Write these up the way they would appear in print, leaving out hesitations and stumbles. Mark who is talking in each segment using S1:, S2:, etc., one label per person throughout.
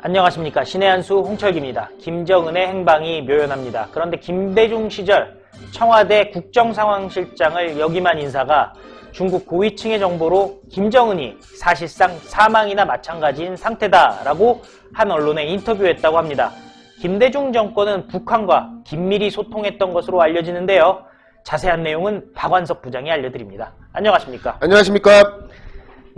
S1: 안녕하십니까. 신의 한수 홍철기입니다. 김정은의 행방이 묘연합니다. 그런데 김대중 시절 청와대 국정상황실장을 역임한 인사가 중국 고위층의 정보로 김정은이 사실상 사망이나 마찬가지인 상태다라고 한 언론에 인터뷰했다고 합니다. 김대중 정권은 북한과 긴밀히 소통했던 것으로 알려지는데요. 자세한 내용은 박완석 부장이 알려드립니다. 안녕하십니까.
S2: 안녕하십니까.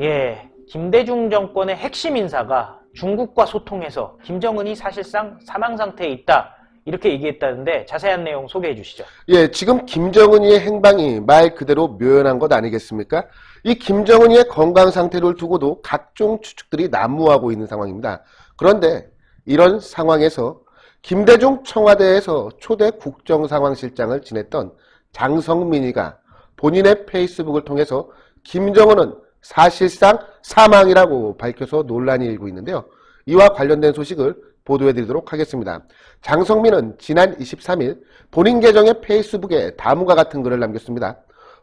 S1: 예, 김대중 정권의 핵심 인사가 중국과 소통해서 김정은이 사실상 사망 상태에 있다 이렇게 얘기했다는데 자세한 내용 소개해 주시죠.
S2: 예, 지금 김정은이의 행방이 말 그대로 묘연한 것 아니겠습니까? 이 김정은이의 건강 상태를 두고도 각종 추측들이 난무하고 있는 상황입니다. 그런데 이런 상황에서 김대중 청와대에서 초대 국정상황실장을 지냈던 장성민이가 본인의 페이스북을 통해서 김정은은 사실상 사망이라고 밝혀서 논란이 일고 있는데요. 이와 관련된 소식을 보도해드리도록 하겠습니다. 장성민은 지난 23일 본인 계정의 페이스북에 다음과 같은 글을 남겼습니다.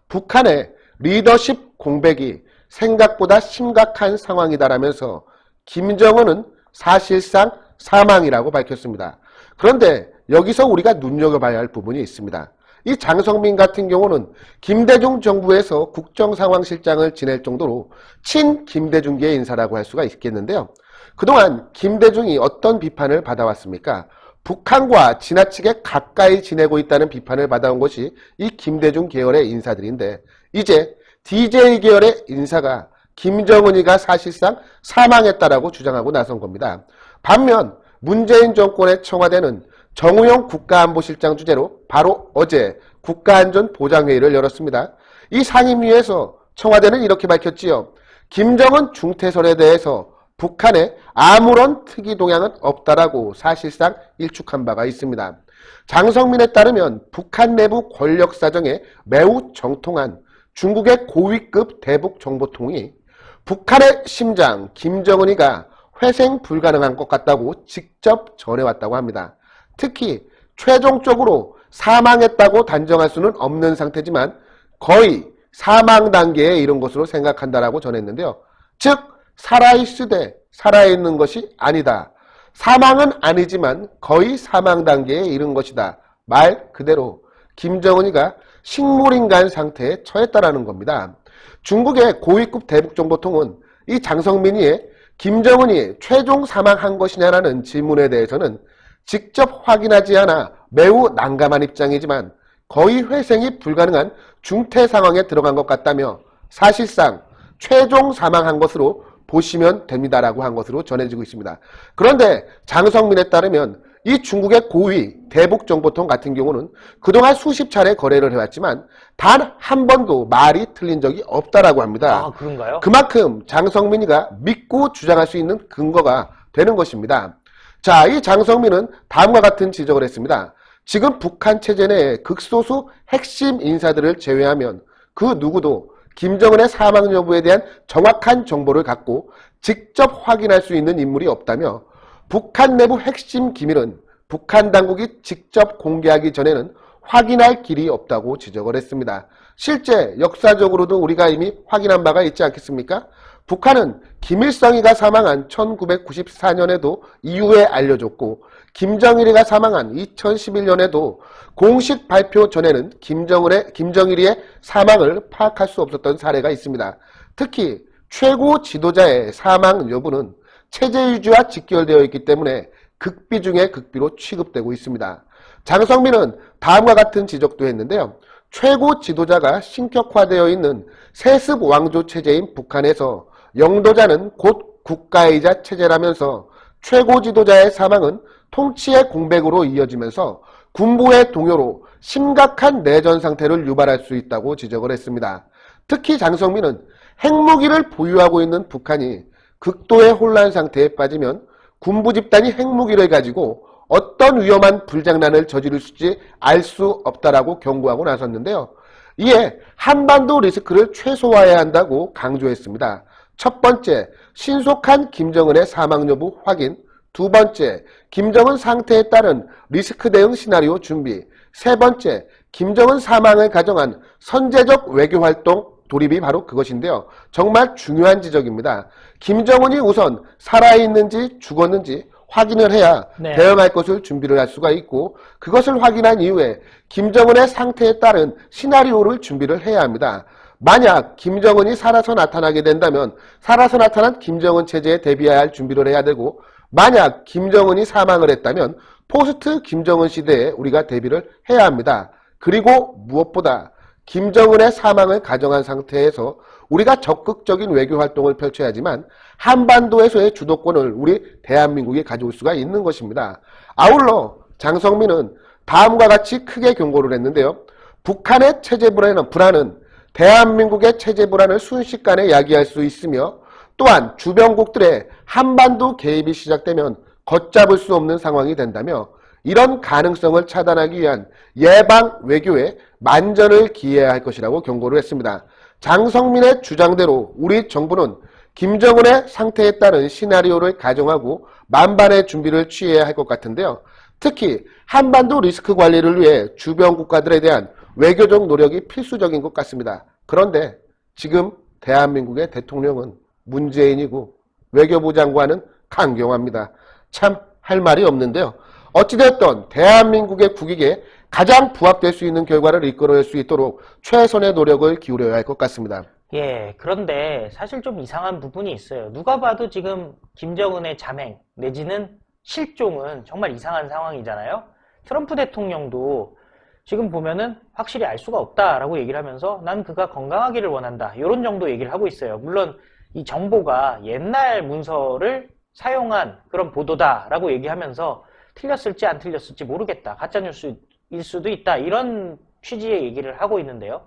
S2: 북한의 리더십 공백이 생각보다 심각한 상황이다라면서 김정은은 사실상 사망이라고 밝혔습니다. 그런데 여기서 우리가 눈여겨봐야 할 부분이 있습니다. 이 장성민 같은 경우는 김대중 정부에서 국정상황실장을 지낼 정도로 친김대중계의 인사라고 할 수가 있겠는데요. 그동안 김대중이 어떤 비판을 받아왔습니까? 북한과 지나치게 가까이 지내고 있다는 비판을 받아온 것이 이 김대중 계열의 인사들인데 이제 DJ 계열의 인사가 김정은이가 사실상 사망했다라고 주장하고 나선 겁니다. 반면 문재인 정권의 청와대는 정우영 국가안보실장 주재로 바로 어제 국가안전보장회의를 열었습니다. 이 상임위에서 청와대는 이렇게 밝혔지요. 김정은 중퇴설에 대해서 북한에 아무런 특이 동향은 없다라고 사실상 일축한 바가 있습니다. 장성민에 따르면 북한 내부 권력 사정에 매우 정통한 중국의 고위급 대북 정보통이 북한의 심장 김정은이가 회생 불가능한 것 같다고 직접 전해왔다고 합니다. 특히 최종적으로 사망했다고 단정할 수는 없는 상태지만 거의 사망 단계에 이른 것으로 생각한다라고 전했는데요. 즉 살아있으되 살아있는 것이 아니다. 사망은 아니지만 거의 사망 단계에 이른 것이다. 말 그대로 김정은이가 식물인간 상태에 처했다라는 겁니다. 중국의 고위급 대북정보통은 이 장성민이의 김정은이 최종 사망한 것이냐라는 질문에 대해서는 직접 확인하지 않아 매우 난감한 입장이지만 거의 회생이 불가능한 중퇴 상황에 들어간 것 같다며 사실상 최종 사망한 것으로 보시면 됩니다라고 한 것으로 전해지고 있습니다. 그런데 장성민에 따르면 이 중국의 고위 대북정보통 같은 경우는 그동안 수십 차례 거래를 해왔지만 단 한 번도 말이 틀린 적이 없다라고 합니다.
S1: 아, 그런가요?
S2: 그만큼 장성민이가 믿고 주장할 수 있는 근거가 되는 것입니다. 자, 이 장성민은 다음과 같은 지적을 했습니다. 지금 북한 체제 내에 극소수 핵심 인사들을 제외하면 그 누구도 김정은의 사망 여부에 대한 정확한 정보를 갖고 직접 확인할 수 있는 인물이 없다며 북한 내부 핵심 기밀은 북한 당국이 직접 공개하기 전에는 확인할 길이 없다고 지적을 했습니다. 실제 역사적으로도 우리가 이미 확인한 바가 있지 않겠습니까? 북한은 김일성이가 사망한 1994년에도 이후에 알려줬고 김정일이가 사망한 2011년에도 공식 발표 전에는 김정일이의 사망을 파악할 수 없었던 사례가 있습니다. 특히 최고 지도자의 사망 여부는 체제 유지와 직결되어 있기 때문에 극비 중에 극비로 취급되고 있습니다. 장성민은 다음과 같은 지적도 했는데요. 최고 지도자가 신격화되어 있는 세습 왕조 체제인 북한에서 영도자는 곧 국가이자 체제라면서 최고 지도자의 사망은 통치의 공백으로 이어지면서 군부의 동요로 심각한 내전 상태를 유발할 수 있다고 지적을 했습니다. 특히 장성민은 핵무기를 보유하고 있는 북한이 극도의 혼란 상태에 빠지면 군부 집단이 핵무기를 가지고 어떤 위험한 불장난을 저지를지 알 수 없다라고 경고하고 나섰는데요. 이에 한반도 리스크를 최소화해야 한다고 강조했습니다. 첫 번째, 신속한 김정은의 사망 여부 확인. 두 번째, 김정은 상태에 따른 리스크 대응 시나리오 준비. 세 번째, 김정은 사망을 가정한 선제적 외교 활동 돌입이 바로 그것인데요. 정말 중요한 지적입니다. 김정은이 우선 살아있는지 죽었는지 확인을 해야
S1: 네.
S2: 대응할 것을 준비를 할 수가 있고, 그것을 확인한 이후에 김정은의 상태에 따른 시나리오를 준비를 해야 합니다. 만약 김정은이 살아서 나타나게 된다면 살아서 나타난 김정은 체제에 대비해야 할 준비를 해야 되고, 만약 김정은이 사망을 했다면 포스트 김정은 시대에 우리가 대비를 해야 합니다. 그리고 무엇보다 김정은의 사망을 가정한 상태에서 우리가 적극적인 외교 활동을 펼쳐야지만 한반도에서의 주도권을 우리 대한민국이 가져올 수가 있는 것입니다. 아울러 장성민은 다음과 같이 크게 경고를 했는데요. 북한의 체제 불안은 대한민국의 체제 불안을 순식간에 야기할 수 있으며, 또한 주변국들의 한반도 개입이 시작되면 걷잡을 수 없는 상황이 된다며, 이런 가능성을 차단하기 위한 예방 외교에 만전을 기해야 할 것이라고 경고를 했습니다. 장성민의 주장대로 우리 정부는 김정은의 상태에 따른 시나리오를 가정하고 만반의 준비를 취해야 할 것 같은데요. 특히 한반도 리스크 관리를 위해 주변 국가들에 대한 외교적 노력이 필수적인 것 같습니다. 그런데 지금 대한민국의 대통령은 문재인이고 외교부 장관은 강경화입니다. 참 할 말이 없는데요. 어찌되었던 대한민국의 국익에 가장 부합될 수 있는 결과를 이끌어낼 수 있도록 최선의 노력을 기울여야 할 것 같습니다.
S1: 예, 그런데 사실 좀 이상한 부분이 있어요. 누가 봐도 지금 김정은의 잠행 내지는 실종은 정말 이상한 상황이잖아요. 트럼프 대통령도 지금 보면은 확실히 알 수가 없다라고 얘기를 하면서 난 그가 건강하기를 원한다, 이런 정도 얘기를 하고 있어요. 물론 이 정보가 옛날 문서를 사용한 그런 보도다라고 얘기하면서 틀렸을지 안 틀렸을지 모르겠다, 가짜뉴스일 수도 있다, 이런 취지의 얘기를 하고 있는데요.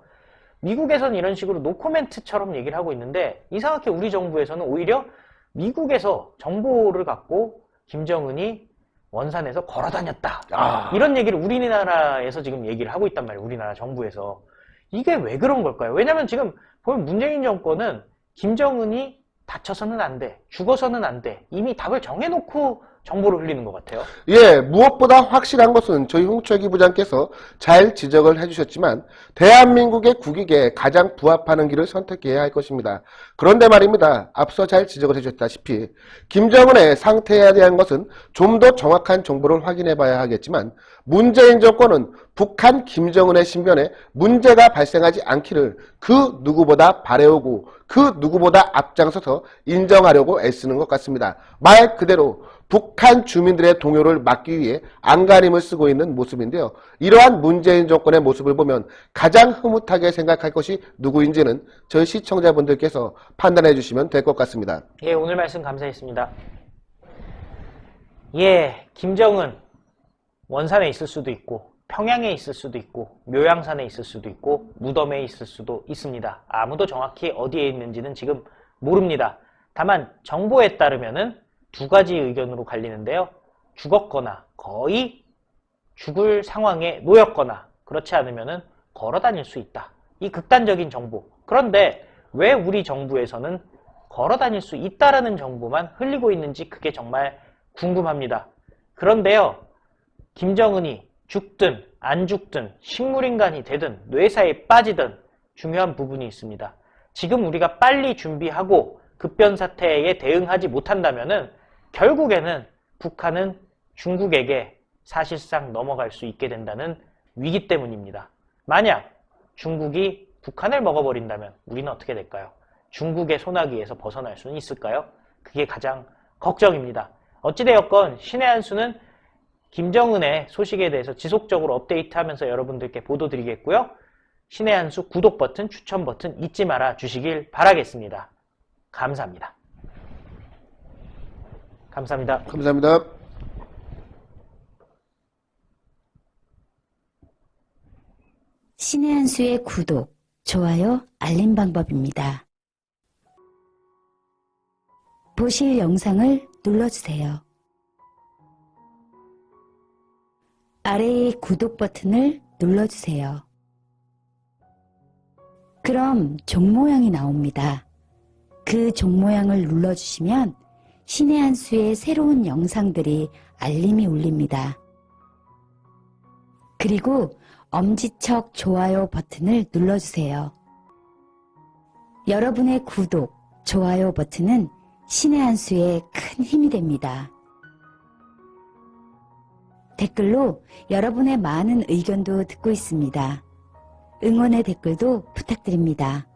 S1: 미국에서는 이런 식으로 노코멘트처럼 얘기를 하고 있는데, 이상하게 우리 정부에서는 오히려 미국에서 정보를 갖고 김정은이 원산에서 걸어다녔다, 이런 얘기를 우리나라에서 지금 얘기를 하고 있단 말이에요. 우리나라 정부에서. 이게 왜 그런 걸까요? 왜냐면 지금 보면 문재인 정권은 김정은이 다쳐서는 안 돼, 죽어서는 안 돼, 이미 답을 정해놓고 정보를 흘리는 것 같아요.
S2: 예, 무엇보다 확실한 것은 저희 홍철기 부장께서 잘 지적을 해주셨지만 대한민국의 국익에 가장 부합하는 길을 선택해야 할 것입니다. 그런데 말입니다. 앞서 잘 지적을 해주셨다시피 김정은의 상태에 대한 것은 좀 더 정확한 정보를 확인해 봐야 하겠지만, 문재인 정권은 북한 김정은의 신변에 문제가 발생하지 않기를 그 누구보다 바래오고 그 누구보다 앞장서서 인정하려고 애쓰는 것 같습니다. 말 그대로 북한 주민들의 동요를 막기 위해 안간힘을 쓰고 있는 모습인데요. 이러한 문재인 정권의 모습을 보면 가장 흐뭇하게 생각할 것이 누구인지는 저희 시청자분들께서 판단해 주시면 될 것 같습니다.
S1: 예, 오늘 말씀 감사했습니다. 예, 김정은 원산에 있을 수도 있고 평양에 있을 수도 있고 묘양산에 있을 수도 있고 무덤에 있을 수도 있습니다. 아무도 정확히 어디에 있는지는 지금 모릅니다. 다만 정보에 따르면은 두 가지 의견으로 갈리는데요. 죽었거나 거의 죽을 상황에 놓였거나 그렇지 않으면은 걸어 다닐 수 있다, 이 극단적인 정보. 그런데 왜 우리 정부에서는 걸어 다닐 수 있다라는 정보만 흘리고 있는지 그게 정말 궁금합니다. 그런데요, 김정은이 죽든 안 죽든 식물인간이 되든 뇌사에 빠지든 중요한 부분이 있습니다. 지금 우리가 빨리 준비하고 급변사태에 대응하지 못한다면은 결국에는 북한은 중국에게 사실상 넘어갈 수 있게 된다는 위기 때문입니다. 만약 중국이 북한을 먹어버린다면 우리는 어떻게 될까요? 중국의 소나기에서 벗어날 수는 있을까요? 그게 가장 걱정입니다. 어찌되었건 신의 한 수는 김정은의 소식에 대해서 지속적으로 업데이트하면서 여러분들께 보도드리겠고요. 신의 한 수 구독 버튼, 추천 버튼 잊지 말아 주시길 바라겠습니다. 감사합니다. 감사합니다.
S2: 감사합니다.
S3: 신의 한 수의 구독, 좋아요, 알림 방법입니다. 보실 영상을 눌러주세요. 아래의 구독 버튼을 눌러주세요. 그럼 종 모양이 나옵니다. 그 종 모양을 눌러주시면 신의 한 수의 새로운 영상들이 알림이 울립니다. 그리고 엄지척 좋아요 버튼을 눌러주세요. 여러분의 구독, 좋아요 버튼은 신의 한 수에 큰 힘이 됩니다. 댓글로 여러분의 많은 의견도 듣고 있습니다. 응원의 댓글도 부탁드립니다.